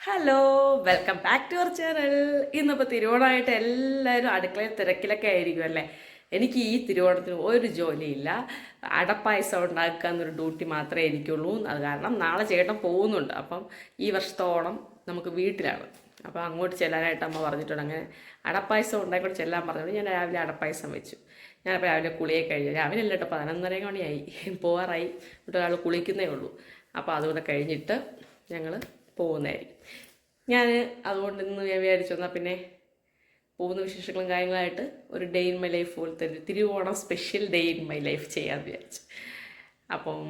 Hello, welcome back to our channel. ഇന്നിപ്പോൾ തിരുവോണമായിട്ട് എല്ലാവരും അടുക്കളയിൽ തിരക്കിലൊക്കെ ആയിരിക്കും അല്ലേ. എനിക്ക് ഈ തിരുവോണത്തിന് ഒരു ജോലിയില്ല. അടപ്പായസം ഉണ്ടാക്കുക എന്നൊരു ഡ്യൂട്ടി മാത്രമേ എനിക്കുള്ളൂ. അത് കാരണം നാളെ ചേട്ടൻ പോകുന്നുണ്ട്. അപ്പം ഈ വർഷത്തെ ഓണം നമുക്ക് വീട്ടിലാണ്. അപ്പോൾ അങ്ങോട്ട് ചെല്ലാനായിട്ട് അമ്മ പറഞ്ഞിട്ടുണ്ട്. അങ്ങനെ അടപ്പായസം ഉണ്ടാക്കിക്കൊണ്ട് ചെല്ലാൻ പറഞ്ഞുകൊണ്ട് ഞാൻ രാവിലെ അടപ്പായസം വെച്ചു. ഞാനപ്പോൾ രാവിലെ കുളിയൊക്കെ കഴിഞ്ഞു. രാവിലെ അല്ല കേട്ടോ, 11:30 മണിയായി, പോകാറായി. എന്നിട്ട് ഒരാൾ കുളിക്കുന്നേ ഉള്ളൂ. അപ്പോൾ അതുകൂടെ കഴിഞ്ഞിട്ട് ഞങ്ങൾ പോകുന്നതായിരിക്കും. ഞാൻ അതുകൊണ്ട് ഇന്ന് ഞാൻ വിചാരിച്ചു എന്നാൽ പിന്നെ പോകുന്ന വിശേഷങ്ങളും കാര്യങ്ങളായിട്ട് ഒരു ഡേ ഇൻ മൈ ലൈഫ് പോലത്തെ ഒരു Thiruvonam special day in my life ചെയ്യാമെന്ന് വിചാരിച്ചു. അപ്പം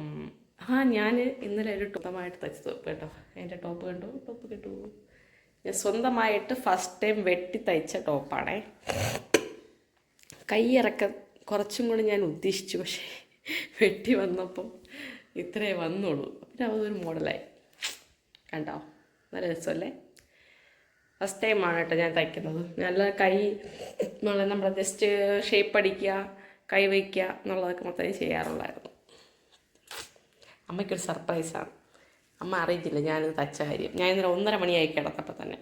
ഞാൻ ഇന്നലെ ഒരു ടോപ്പമായിട്ട് തയ്ച്ചു തോപ്പ് കേട്ടോ. എൻ്റെ ടോപ്പ് കണ്ടു, ടോപ്പ് കിട്ടു. ഞാൻ സ്വന്തമായിട്ട് ഫസ്റ്റ് ടൈം വെട്ടി തയ്ച്ച ടോപ്പാണേ. കൈയിറക്കം കുറച്ചും കൂടി ഞാൻ ഉദ്ദേശിച്ചു, പക്ഷേ വെട്ടി വന്നപ്പം ഇത്രേ വന്നുള്ളൂ. പിന്നെ അതൊരു മോഡലായി. കണ്ടോ, നല്ല രസമല്ലേ. ഫസ്റ്റ് ടൈമാണ് കേട്ടോ ഞാൻ തയ്ക്കുന്നത്. നല്ല കൈ നമ്മൾ ജസ്റ്റ് ഷേപ്പ് അടിക്കുക, കൈ വയ്ക്കുക എന്നുള്ളതൊക്കെ മൊത്തം ചെയ്യാറുള്ളായിരുന്നു. അമ്മയ്ക്കൊരു സർപ്രൈസാണ്. അമ്മ അറിയിച്ചില്ല ഞാനിത് തയ്ച്ച കാര്യം. ഞാൻ ഇന്നലെ 1:30 മണിയായി കിടന്നപ്പോൾ തന്നെ.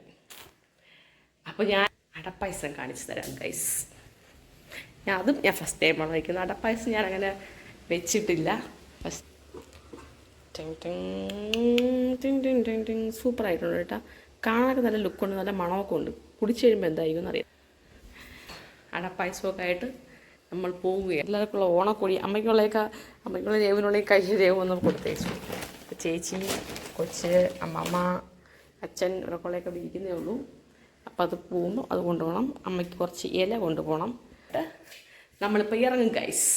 അപ്പോൾ ഞാൻ അടപ്പായസം കാണിച്ചു തരാം ഗൈസ്. ഞാൻ ഫസ്റ്റ് ടൈമാണ് വയ്ക്കുന്നത്. അടപ്പായസം ഞാൻ അങ്ങനെ വെച്ചിട്ടില്ല. ഫസ്റ്റ് സൂപ്പറായിട്ടുണ്ട് കേട്ടോ. കാണാനൊക്കെ നല്ല ലുക്കുണ്ട്, നല്ല മണമൊക്കെ ഉണ്ട്. കുടിച്ചു കഴിയുമ്പോൾ എന്തായിരിക്കും എന്നറിയാം. അടപ്പായസമൊക്കെ ആയിട്ട് നമ്മൾ പോവുകയാണ്. എല്ലാവർക്കും ഉള്ള ഓണക്കൊടി അമ്മയ്ക്കുള്ള രേവിനുള്ള കൈ രേവ് ഒന്ന് കൊടുത്തേച്ചു. ചേച്ചി, കൊച്ച്, അമ്മമ്മ, അച്ഛൻ ഇവരൊക്കെ ഇവിടെ ഇരിക്കുന്നേ ഉള്ളൂ. അപ്പോൾ അത് പോകുമ്പോൾ അത് കൊണ്ടുപോകണം. അമ്മയ്ക്ക് കുറച്ച് ഇല കൊണ്ടുപോകണം. നമ്മളിപ്പോൾ ഇറങ്ങും ഗൈസ്.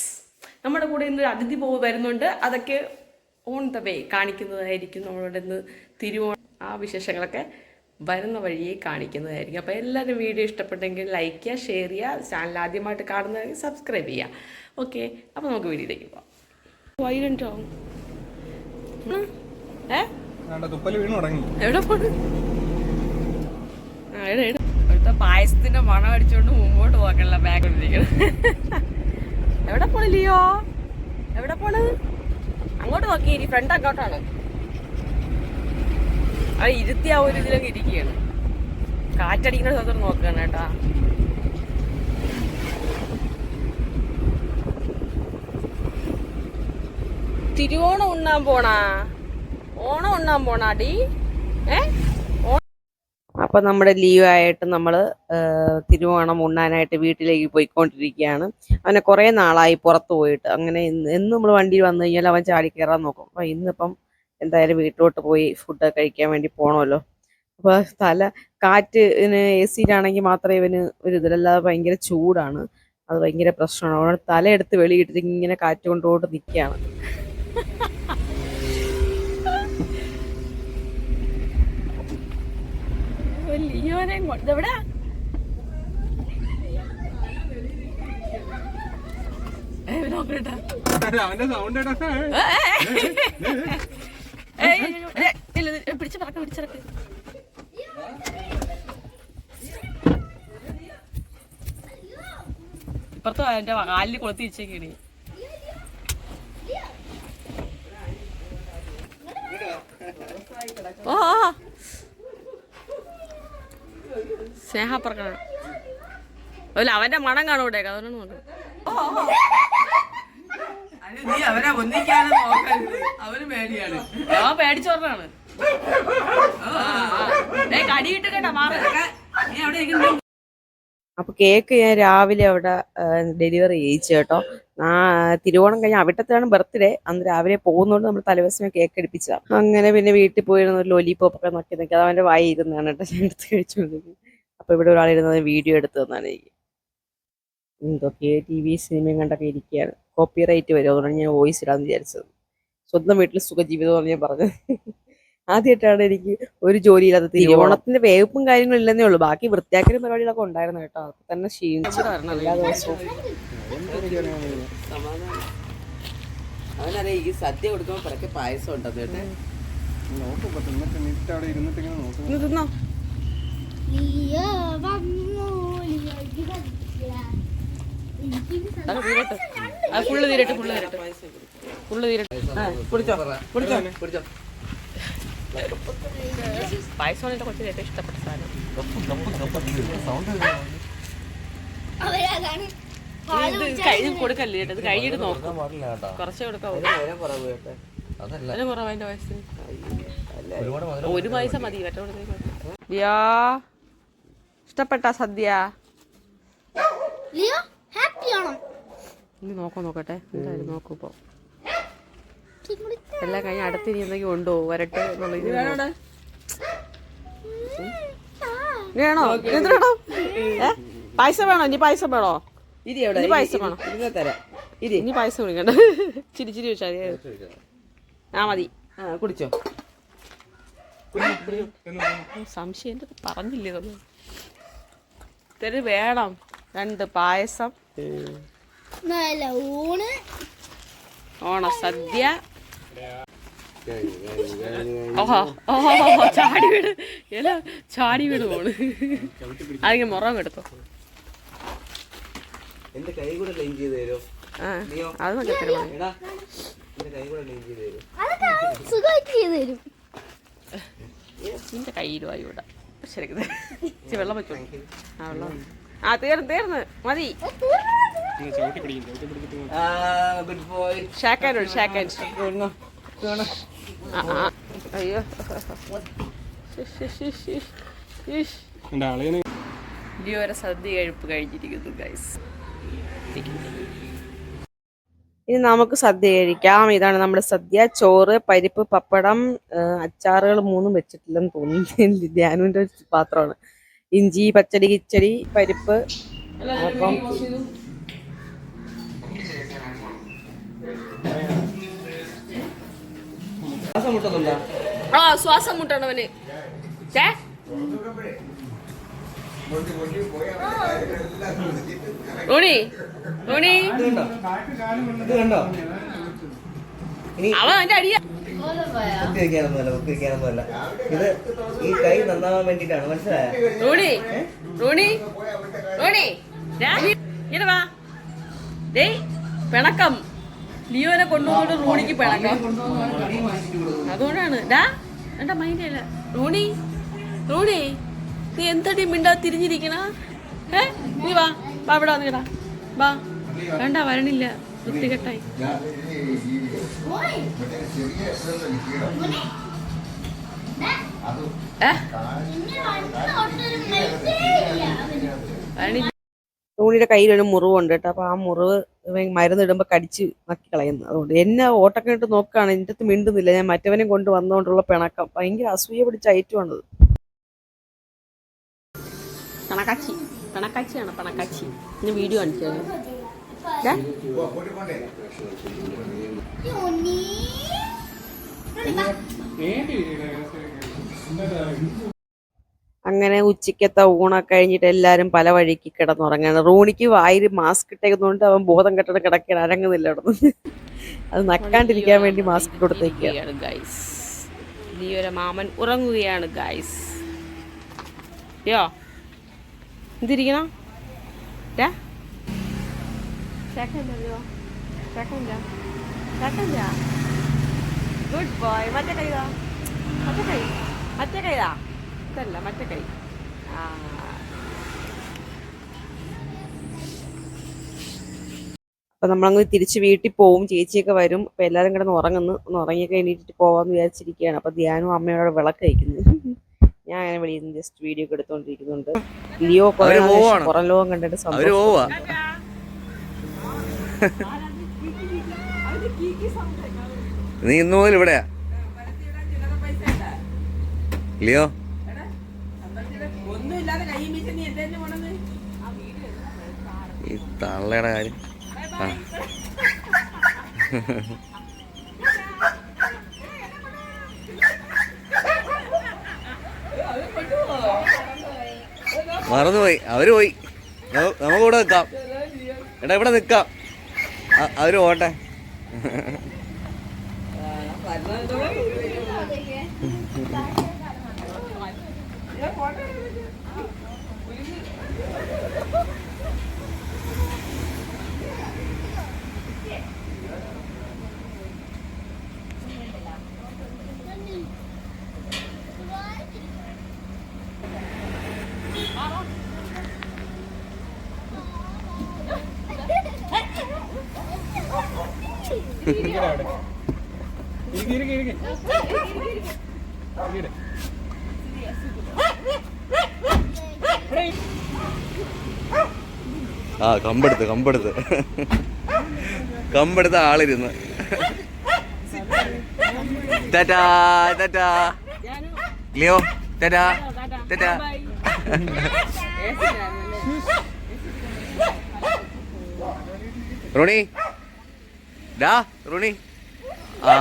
നമ്മുടെ കൂടെ ഇന്നൊരു അതിഥി വരുന്നുണ്ട്. അതൊക്കെ ഓൺ ദ വേ കാണിക്കുന്നതായിരിക്കും. നമ്മളുടെ ഇന്ന് തിരുവോണം ആ വിശേഷങ്ങളൊക്കെ വരുന്ന വഴിയെ കാണിക്കുന്നതായിരിക്കും. അപ്പോൾ എല്ലാവരും വീഡിയോ ഇഷ്ടപ്പെട്ടെങ്കിൽ ലൈക്ക് ചെയ്യുക, ഷെയർ ചെയ്യുക. ചാനൽ ആദ്യമായിട്ട് കാണുന്നതാണെങ്കിൽ സബ്സ്ക്രൈബ് ചെയ്യുക. ഓക്കെ, അപ്പോൾ നമുക്ക് വീഡിയോയിലേക്ക് പോകാം. വൈലൻ്റോ എവിടെ പോണ്? ഇവിടുത്തെ പായസത്തിൻ്റെ മണം അടിച്ചുകൊണ്ട് മുമ്പോട്ട് പോകാനുള്ള ബാഗിലിരിക്കണം. എവിടെ പോണില്ലയോ? എവിടെ പോണ്? അങ്ങോട്ട് നോക്കി, ഇനി ഫ്രണ്ട് അങ്ങോട്ടാണ്. അത് ഇരുത്തി ആ ഒരു ഇതിലൊക്കെ ഇരിക്കുകയാണ്. കാറ്റടിക്കുന്ന സ്ഥലത്തോട്ട് നോക്കുകയാണ് കേട്ടാ. തിരുവോണം ഉണ്ണാൻ പോണാ? ഓണം ഉണ്ണാൻ പോണാടി? അപ്പം നമ്മുടെ ലീവായിട്ട് നമ്മൾ തിരുവോണം ഉണ്ണാനായിട്ട് വീട്ടിലേക്ക് പോയിക്കൊണ്ടിരിക്കുകയാണ്. അവനെ കുറേ നാളായി പുറത്ത് പോയിട്ട്. അങ്ങനെ എന്നും നമ്മൾ വണ്ടിയിൽ വന്നു കഴിഞ്ഞാൽ അവൻ ചാടി കയറാൻ നോക്കും. അപ്പം ഇന്നിപ്പം എന്തായാലും വീട്ടിലോട്ട് പോയി ഫുഡ് കഴിക്കാൻ വേണ്ടി പോകണമല്ലോ. അപ്പോൾ കാറ്റിന് AC-യിലാണെങ്കിൽ മാത്രമേ ഇവന് ഒരു ഇതിലല്ലാതെ ഭയങ്കര ചൂടാണ്. അത് ഭയങ്കര പ്രശ്നമാണ്. അവിടെ തലയെടുത്ത് വെളിയിട്ടിട്ട് ഇങ്ങനെ കാറ്റ് കൊണ്ടുപോട്ട് നിൽക്കുകയാണ്. പിടിച്ചിറക്ക്. ഇപ്പുറത്ത് എന്റെ കാലിൽ കൊളുത്തി വെച്ചേക്കണേ. ഓ സ്നേഹപ്പറക്കണം. അല്ല, അവന്റെ മണം കാണൂടെ? അതൊന്നും നോക്കും. അവൻ പേടിച്ചോറാണ്. കടിയിട്ട് കേട്ടാ മാറ. അപ്പൊ കേക്ക് ഞാൻ രാവിലെ അവിടെ ഡെലിവറി ചെയ്യിച്ചു കേട്ടോ. തിരുവോണം കഴിഞ്ഞ അവിട്ടത്തിലാണ് ബർത്ത്ഡേ. അന്ന് രാവിലെ പോകുന്നതുകൊണ്ട് നമ്മൾ തലേദിവസം കേക്ക് എടുപ്പിച്ചതാണ്. അങ്ങനെ പിന്നെ വീട്ടിൽ പോയിരുന്ന ഒരു ലോലിപോപ്പൊക്കെ നോക്കി അത് അവന്റെ വായി ഇരുന്നാണ് കേട്ടോ ഞാൻ എടുത്ത് കഴിച്ചുകൊണ്ടിരിക്കുന്നത്. അപ്പൊ ഇവിടെ ഒരാളിരുന്നത് വീഡിയോ എടുത്തു തന്നാണ് എനിക്ക്. എന്തൊക്കെ TV സിനിമയും കണ്ടൊക്കെ ഇരിക്കുകയാണ്. കോപ്പിറൈറ്റ് വരും. അതുകൊണ്ടാണ് ഞാൻ വോയിസ് ഇടാന്ന് വിചാരിച്ചത്. സ്വന്തം വീട്ടിൽ സുഖജീവിതം എന്ന് ഞാൻ പറഞ്ഞത്. ആദ്യമായിട്ടാണ് എനിക്ക് ഒരു ജോലിയില്ലാത്ത. തിരുവോണത്തിന്റെ വേപ്പും കാര്യങ്ങളും ഇല്ലെന്നേ ഉള്ളൂ. ബാക്കി വൃത്തിയാക്കലും പരിപാടികളൊക്കെ ഉണ്ടായിരുന്നു കേട്ടോ. അതൊക്കെ തന്നെ ക്ഷീണിച്ചു കാരണം എല്ലാ ദിവസവും. അവനറിയാം ഈ സദ്യ കൊടുക്കുമ്പോൾ പരക്കെ പായസം ഉണ്ടെന്ന് കേട്ടെ. തിന്നോ? ഫുള്ള് തീരട്ടെ. കുടിച്ചോ. പായസമാണ് എൻ്റെ കൊച്ചിന് ഏറ്റവും ഇഷ്ടപ്പെട്ട സാധനം. ഇത് കഴിഞ്ഞ് കൊടുക്കല്ലേ ഇത് കഴിഞ്ഞിട്ട് നോക്കാം, കുറച്ച് കൊടുക്കാം. കുറവാ എൻ്റെ വയസ്സിന്. ഒരു പായസം മതി. ലിയോ ഇഷ്ടപ്പെട്ട സദ്യ? ഇനി നോക്കട്ടെ എന്തായാലും നോക്കൂ. ഇപ്പോൾ എല്ലാം കഴിഞ്ഞ് അടുത്തിനി എന്തെങ്കിലും ഉണ്ടോ വരട്ടെ എന്നുള്ളത്. വേണോ എന്തിനാണോ പായസം വേണോ? ഇനി പായസം വേണോ? ഇനി പായസം വേണോ? ഇനി പായസം കുടിക്കണ്ട. ചിരി ചിരി വെച്ചാൽ ആ മതി. കുടിച്ചോ. സംശയം എൻ്റെ പറഞ്ഞില്ലേ ഇതൊന്നും. ഇത്തിരി വേണം. 2 പായസം, ഓണസദ്യ. ഓഹോ ഓഹോ ചാടി വീട് എല്ലാ ചാടി വീട് പോണ്. അതിങ്ങനെ മുറം എടുത്തോ. അത് നിന്റെ കയ്യിലുമായി ഇവിടെ ശരിക്കും വെള്ളം വെച്ചോ. ആ വെള്ളം തീർന്ന് മതി. അയ്യോ ലിയോയുടെ സദ്യ കഴിപ്പ് കഴിഞ്ഞിരിക്കുന്നു ഗൈസ്. ഇനി നമുക്ക് സദ്യ കഴിക്കാം. ഇതാണ് നമ്മുടെ സദ്യ. ചോറ്, പരിപ്പ്, പപ്പടം, അച്ചാറുകൾ 3 വെച്ചിട്ടില്ലെന്ന് തോന്നുന്നു. ധ്യാനുവിന്റെ പാത്രമാണ്. ഇഞ്ചി, പച്ചടി, കിച്ചടി, പരിപ്പ്. അപ്പം ശ്വാസം മുട്ടണവന്. റോണി റോണി അവൻ എന്റെ അടിയാ. കുത്തിവെക്കാനൊന്നുമല്ല. ഇത് ഈ കൈ നന്നാവാൻ വേണ്ടിട്ടാണ്. മനസ്സിലായോ? റോണി റോണി റോണി ഇങ്ങനെ വാ. ഡേയ് പിണക്കം. ലിയോനെ കൊണ്ടുപോയിട്ട് റോണിക്ക് പിണക്കം. അതുകൊണ്ടാണ് ഡാ എന്റെ മൈൻഡല്ല. റോണി റോണി നീ എന്തടി മിണ്ടാ തിരിഞ്ഞിരിക്കണ? നീ വാ വാ ഇവിടെ വന്നിടാ വാ. വേണ്ട വരണില്ല. വൃത്തികെട്ടായി. റോണിയുടെ കയ്യിലൊരു മുറിവുണ്ട് കേട്ടോ. അപ്പൊ ആ മുറിവ് മരുന്നിടുമ്പോ കടിച്ച് നക്കി കളയുന്നു. അതുകൊണ്ട് എന്നെ ഓട്ടൊക്കെ ഇട്ട് നോക്കുകയാണ്. എൻ്റെ അടുത്ത് മിണ്ടുന്നില്ല. ഞാൻ മറ്റവനെ കൊണ്ട് വന്നുകൊണ്ടുള്ള പിണക്കം. ഭയങ്കര അസൂയ പിടിച്ച ഐറ്റമാണത്. പണക്കാച്ചി പണക്കാച്ചിയാണ് പണക്കാച്ചി. ഇനി വീഡിയോ കാണിച്ചാണ്. അങ്ങനെ ഉച്ചക്കത്തെ ഊണൊക്കെ കഴിഞ്ഞിട്ട് എല്ലാരും പല വഴിക്ക് കിടന്നുറങ്ങാണ്. റോണിക്ക് വായിൽ മാസ്ക് ഇട്ടേക്കുന്നതുകൊണ്ട് അവൻ ബോധം കെട്ടണം കിടക്കാൻ അരങ്ങുന്നില്ല അവിടെ നിന്ന്. അത് നക്കാണ്ടിരിക്കാൻ വേണ്ടി മാസ്ക് കൊടുത്തേക്കാണ് ഗൈസ്. ലിയോയുടെ മാമൻ ഉറങ്ങുകയാണ് ഗൈസ്. യോ എന്തിരിക്കണം? Good boy. മറ്റേ കൈതാ മറ്റേ കൈ മറ്റേ കൈതാ ഇതല്ല മറ്റേ കൈ. അപ്പൊ നമ്മളങ്ങ് തിരിച്ച് വീട്ടിൽ പോവും. ചേച്ചിയൊക്കെ വരും. അപ്പൊ എല്ലാരും കിടന്ന് ഉറങ്ങുന്നു. ഒന്ന് ഉറങ്ങിയൊക്കെ എണീറ്റിട്ട് പോവാന്ന് വിചാരിച്ചിരിക്കുകയാണ്. അപ്പൊ ധ്യാനും അമ്മയോടെ വിളക്ക് കഴിക്കുന്നു. ഞാൻ അങ്ങനെ വെളിയിൽ നിന്ന് ജസ്റ്റ് വീഡിയോ ഒക്കെ എടുത്തോണ്ടിരിക്കുന്നുണ്ട്. ലിയോ പുറം ലോകം കണ്ടിട്ട് സന്തോഷം. നീ ഇന്നു മുതൽ ഇവിടെയാ ലിയോ? ഈ തള്ളയുടെ കാര്യം മറന്നുപോയി. അവര് പോയി. നമുക്ക് ഇവിടെ നിൽക്കാം. എടാ ഇവിടെ നിൽക്കാം. അവര് പോട്ടെ. ആ കമ്പെടുത്ത് കമ്പെടുത്ത ആളിരുന്ന് ടാറ്റാ ടാറ്റാ ലിയോ ടാറ്റാ ടാറ്റാ റോണി ഡാ റോണി ആ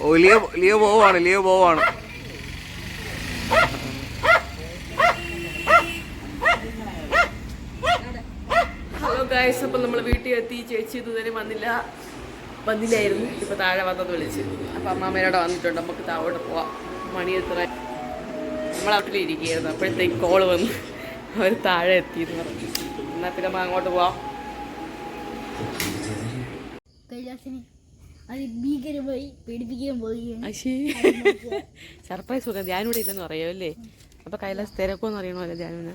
ഓ ലിയോ പോവാണ് ഹലോ ഗായ്സ്, അപ്പം നമ്മൾ വീട്ടിൽ എത്തി. ചേച്ചി ഇതുവരെ വന്നില്ലായിരുന്നു. ഇപ്പോൾ താഴെ വന്നത് വിളിച്ച്. അപ്പം അമ്മാമ്മേനോട് വന്നിട്ടുണ്ട്. നമുക്ക് താഴോട്ട് പോവാം. മണി എത്ര നമ്മളവിട്ടിലിരിക്കുകയായിരുന്നു. അപ്പോഴത്തേക്ക് കോള് വന്നു, അവർ താഴെ എത്തിയെന്ന് പറഞ്ഞു. എന്നാൽ പിന്നെ നമ്മൾ അങ്ങോട്ട് പോവാം. സർപ്രൈസ് കൊടുക്കാം. ധ്യാനൂടെ ഇല്ലെന്ന് പറയാമല്ലേ? അപ്പൊ കൈലാസ് തിരക്കോന്ന് അറിയണമല്ലോ ധ്യാനുവിന്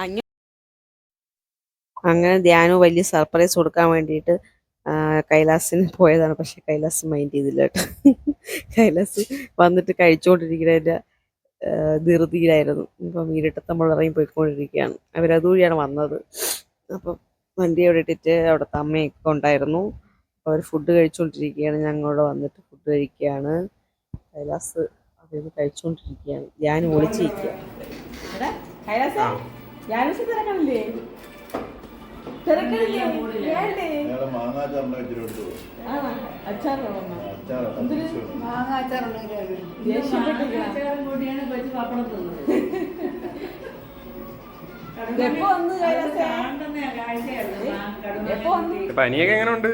അല്ലേ? അങ്ങനെ ധ്യാനു വലിയ സർപ്രൈസ് കൊടുക്കാൻ വേണ്ടിയിട്ട് കൈലാസിന് പോയതാണ്. പക്ഷെ കൈലാസ് മൈൻഡ് ചെയ്തില്ല കേട്ടോ. കൈലാസ് വന്നിട്ട് കഴിച്ചുകൊണ്ടിരിക്കുന്നതിൻ്റെ ധൃതിയിലായിരുന്നു. ഇപ്പം വീടിട്ടത്ത് നമ്മൾ ഇറങ്ങി പോയിക്കൊണ്ടിരിക്കുകയാണ്. അവരതുവഴിയാണ് വന്നത്. അപ്പം വണ്ടി അവിടെ ഇട്ടിട്ട് അവിടുത്തെ അമ്മയൊക്കെ ഉണ്ടായിരുന്നു. അവർ ഫുഡ് കഴിച്ചുകൊണ്ടിരിക്കുകയാണ്. ഞങ്ങളോട് വന്നിട്ട് ഫുഡ് കഴിക്കുകയാണ്. കൈലാസ് അത് കഴിച്ചുകൊണ്ടിരിക്കുകയാണ്. ഞാൻ ഒളിച്ചിരിക്കുക. പനിയൊക്കെ എങ്ങനെ ഉണ്ട്?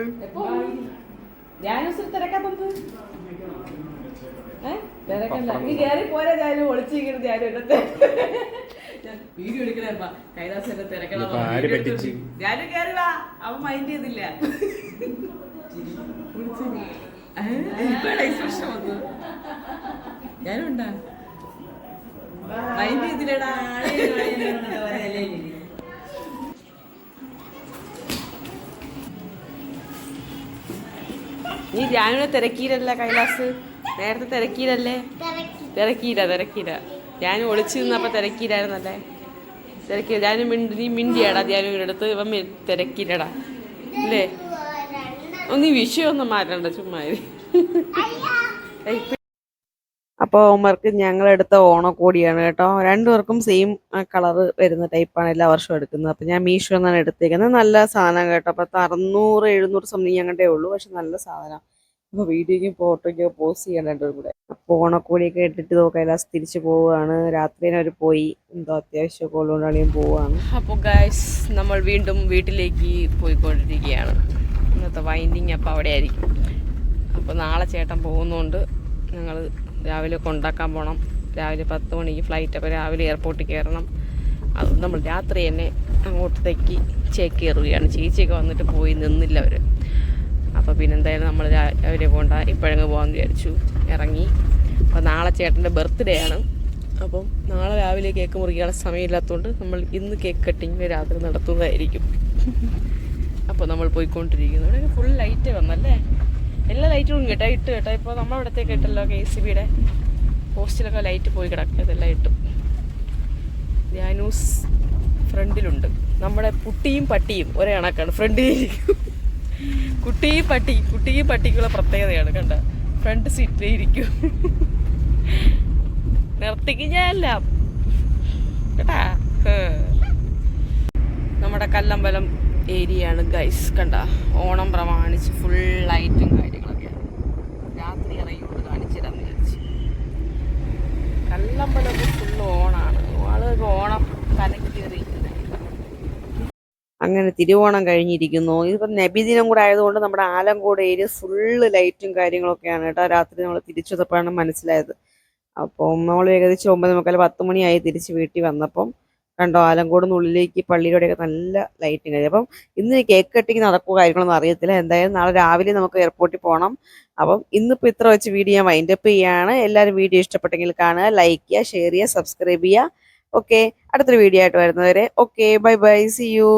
വീഡിയോ എടുക്കണേ കൈലാസ് എന്നെ തിരക്കണം. ഞാനും കയറി വാ, അവൻ മൈൻഡ് ചെയ്തില്ല. എക്സ്പ്രഷൻ വന്നു. ഞാനുണ്ടാ മൈൻഡ് ചെയ്തില്ലടാ. നീ ഞാനിവിടെ തിരക്കീരല്ല കൈലാസ്, നേരത്തെ തിരക്കീരല്ലേ? തിരക്കീര ഞാനും ഒളിച്ചു നിന്നപ്പോ തിരക്കീരായിരുന്നല്ലേ? തിരക്കീര ഞാനും നീ മിണ്ടിയാടാ ധ്യാനും എടുത്ത് ഇവൻ തിരക്കീരടാ അല്ലേ? നീ വിഷയമൊന്നും മാറ്റണ്ട ചുമ്മാ. അപ്പോൾ അവന്മാർക്ക് ഞങ്ങളെടുത്ത ഓണക്കോടിയാണ് കേട്ടോ. രണ്ടുപേർക്കും സെയിം കളറ് വരുന്ന ടൈപ്പാണ് എല്ലാ വർഷവും എടുക്കുന്നത്. അപ്പം ഞാൻ മീഷോ എന്നാണ് എടുത്തേക്കുന്നത്. നല്ല സാധനം കേട്ടോ. അപ്പം 600-700 സംതിങ് അങ്ങോട്ടേ ഉള്ളൂ. പക്ഷെ നല്ല സാധനം. അപ്പോൾ വീഡിയോയ്ക്കും ഫോട്ടോയ്ക്കും പോസ്റ്റ് ചെയ്യാൻ രണ്ടുപേരും കൂടെ. അപ്പോൾ ഓണക്കോടിയൊക്കെ ഇട്ടിട്ട് കൈലാസ് തിരിച്ച് പോവുകയാണ്. രാത്രിയിൽ അവർ പോയി, എന്തോ അത്യാവശ്യമൊക്കെ ഉള്ളതുകൊണ്ടാണെങ്കിൽ പോവുകയാണ്. അപ്പോൾ ഗൈസ് നമ്മൾ വീണ്ടും വീട്ടിലേക്ക് പോയിക്കൊണ്ടിരിക്കുകയാണ്. ഇന്നത്തെ വൈൻഡിങ് അപ്പോൾ അവിടെ ആയിരിക്കും. അപ്പോൾ നാളെ ചേട്ടൻ പോകുന്നതുകൊണ്ട് ഞങ്ങൾ രാവിലെ കൊണ്ടാക്കാൻ പോകണം. രാവിലെ 10 മണിക്ക് ഫ്ലൈറ്റ്. അപ്പോൾ രാവിലെ എയർപോർട്ടിൽ കയറണം. അതുകൊണ്ട് നമ്മൾ രാത്രി തന്നെ അങ്ങോട്ടത്തേക്ക് ചേക്ക് കയറുകയാണ്. ചേച്ചിയൊക്കെ വന്നിട്ട് പോയി നിന്നില്ല അവർ. അപ്പോൾ പിന്നെ എന്തായാലും നമ്മൾ രാവിലെ പോകണ്ട, ഇപ്പോഴങ്ങ് പോകാമെന്ന് വിചാരിച്ചു. ഇറങ്ങി. അപ്പോൾ നാളെ ചേട്ടൻ്റെ ബർത്ത്ഡേ ആണ്. അപ്പം നാളെ രാവിലെ കേക്ക് മുറിക്കാനുള്ള സമയമില്ലാത്തതുകൊണ്ട് നമ്മൾ ഇന്ന് കേക്ക് കട്ടിങ് രാത്രി നടത്തുന്നതായിരിക്കും. അപ്പോൾ നമ്മൾ പോയിക്കൊണ്ടിരിക്കുന്നു. ഇവിടെ ഫുൾ ലൈറ്റ് വന്നല്ലേ? എല്ലാ ലൈറ്റും കേട്ടോ കേട്ടോ. ഇപ്പോൾ നമ്മളവിടത്തേക്ക് ഇട്ടല്ലോ KCBയുടെ പോസ്റ്റിലൊക്കെ ലൈറ്റ് പോയി കിടക്കുക. ഇതെല്ലാം ഇട്ടു. ധ്യാനൂസ് ഫ്രണ്ടിലുണ്ട്. നമ്മുടെ കുട്ടിയും പട്ടിയും ഒരേ കണക്കാണ് ഫ്രണ്ടിലിരിക്കും. കുട്ടിയും പട്ടിക്കുള്ള പ്രത്യേകതയാണ് കണ്ട. ഫ്രണ്ട് സീറ്റിലിരിക്കും. നിർത്തിക്ക് ഞാനല്ല കേട്ടാ. നമ്മുടെ കല്ലമ്പലം ഏരിയയാണ് ഗൈസ്. കണ്ട, ഓണം പ്രമാണിച്ച് ഫുൾ ലൈറ്റും കാര്യങ്ങളൊക്കെ. രാത്രി ഇറങ്ങിക്കൊണ്ട് കാണിച്ചിടാന്ന് വിചാരിച്ചു. കല്ലമ്പലമൊക്കെ ഫുൾ ഓണാണ്. ആളുകൾക്ക് ഓണം കലക്കേറി. അങ്ങനെ തിരുവോണം കഴിഞ്ഞിരിക്കുന്നു. ഇതിപ്പോൾ നബിദിനം കൂടെ ആയതുകൊണ്ട് നമ്മുടെ ആലങ്കോട് ഏരിയ ഫുള്ള് ലൈറ്റും കാര്യങ്ങളൊക്കെയാണ് കേട്ടോ. രാത്രി നമ്മൾ തിരിച്ചെത്തപ്പോഴാണ് മനസ്സിലായത്. അപ്പം നമ്മൾ ഏകദേശം 9:45 10 മണിയായി തിരിച്ച് വീട്ടിൽ വന്നപ്പം. കണ്ടോ, ആലങ്കോടിനുള്ളിലേക്ക് പള്ളിയിലൂടെയൊക്കെ നല്ല ലൈറ്റും കാര്യം. അപ്പം ഇന്ന് കേക്ക് കട്ടിങ് നടക്കുക കാര്യങ്ങളൊന്നും അറിയത്തില്ല. എന്തായാലും നാളെ രാവിലെ നമുക്ക് എയർപോർട്ടിൽ പോകണം. അപ്പം ഇന്നിപ്പോൾ ഇത്ര വെച്ച് വീഡിയോ ഞാൻ വൈൻഡപ്പ് ചെയ്യുകയാണ്. എല്ലാവരും വീഡിയോ ഇഷ്ടപ്പെട്ടെങ്കിൽ കാണുക, ലൈക്ക് ചെയ്യുക, ഷെയർ ചെയ്യുക, സബ്സ്ക്രൈബ് ചെയ്യുക. ഓക്കെ, അടുത്തൊരു വീഡിയോ ആയിട്ട് വരുന്നവരെ okay, bye bye, see U.